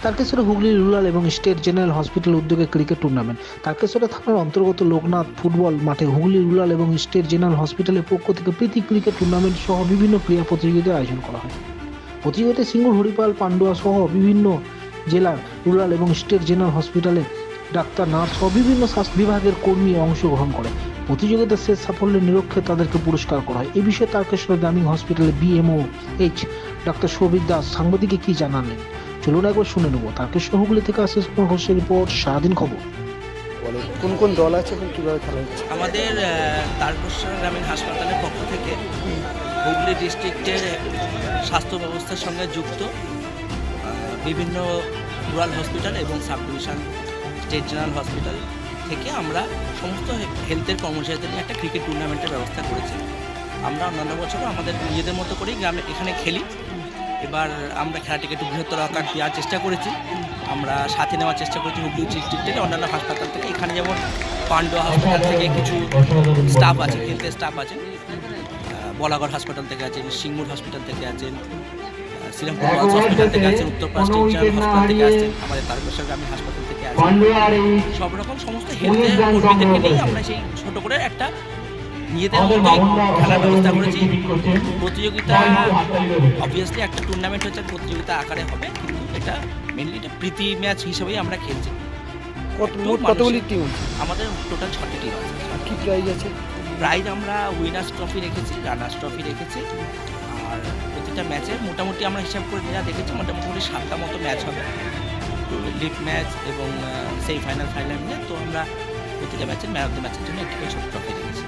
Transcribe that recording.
তারকেশ্বরে Hooghly rural এবং state general hospital উদ্যোগে cricket tournament. তারকেশ্বরে থানার অন্তর্গত লোকনাথ ফুটবল মাঠে হুগলি রুরাল এবং স্টেট জেনারেল হসপিটালের পক্ষ থেকে প্রীতি ক্রিকেট টুর্নামেন্ট সহ বিভিন্ন ক্রীড়া প্রতিযোগিতার আয়োজন করা হয়। প্রতিযোগিতায় সিঙ্গুর, হরিপাল, পান্ডুয়া সহ বিভিন্ন জেলার রুরাল এবং স্টেট জেনারেল হসপিটালে ডাক্তার, নার্স সহ বিভিন্ন স্বাস্থ্য বিভাগের কর্মী অংশগ্রহণ করে। প্রতিযোগিতার শেষ সাফল্যের নিরীক্ষে তাদেরকে পুরস্কার করা হয়। এ বিষয়ে তারকেশ্বর গ্রামীণ হসপিটালের BMOH ডাক্তার সৌভিক দাস সাংবাদিককে কি জানালেন, চলুন একবার শুনে নেব। তারকেশ্বর হুগলি থেকে আশিস কুমার ঘোষের রিপোর্ট, সারাদিন খবর। বলো কোন কোন দল আছে এবং কীভাবে খেলা হচ্ছে? আমাদের তারকেশ্বর গ্রামীণ হাসপাতালের পক্ষ থেকে হুগলি ডিস্ট্রিক্টের স্বাস্থ্য ব্যবস্থার সঙ্গে যুক্ত বিভিন্ন রুরাল হসপিটাল এবং sub division state general hospital থেকে আমরা সমস্ত হেলথের কর্মচারীদের নিয়ে একটা ক্রিকেট টুর্নামেন্টের ব্যবস্থা করেছি। আমরা অন্যান্য বছরও আমাদের নিজেদের মতো করেই গ্রামে এখানে খেলি। এবার আমরা খেলাটিকে একটু বৃহত্তর আকার দেওয়ার চেষ্টা করেছি। আমরা সাথে নেওয়ার চেষ্টা করেছি হুগলি ডিস্ট্রিক্টের অন্যান্য হাসপাতাল থেকে। এখানে যেমন পান্ডুয়া হসপিটাল থেকে কিছু স্টাফ আছে, হেলথের স্টাফ আছেন, বলাগড় হাসপাতাল থেকে আছেন, সিঙ্গুর হসপিটাল থেকে আছেন, শ্রীরামপুর হসপিটাল থেকে আছেন, উত্তরপাড়া স্টেট জেনারেল হসপিটাল থেকে আছেন, আমাদের তারকেশ্বর গ্রামীণ হাসপাতাল থেকে আছেন। সব রকম সমস্ত হেলথের কর্মীদেরকে নিয়ে আমরা সেই ছোটো করে একটা নিজেদের মধ্যেই খেলার ব্যবস্থা করেছি। প্রতিযোগিতা অবভিয়াসলি একটা টুর্নামেন্ট হচ্ছে, প্রতিযোগিতা আকারে হবে, কিন্তু এটা মেনলি এটা প্রীতি ম্যাচ হিসেবেই আমরা খেলছি। কতগুলি টিম আছে? আমাদের টোটাল 6টি টিম আছে। আর কি প্রাইজ আছে? প্রাইজ আমরা উইনার্স ট্রফি রেখেছি, রানার্স ট্রফি রেখেছি। আর প্রতিটা ম্যাচের মোটামুটি আমরা হিসাব করে যা দেখেছি মোটামুটি 7টা মতো ম্যাচ হবে, লিগ ম্যাচ এবং সেমিফাইনাল, ফাইনাল মিলে। তো আমরা প্রতিটা ম্যাচের ম্যান অফ দ্য ম্যাচের জন্য একটি করে ছোট ট্রফি রেখেছি।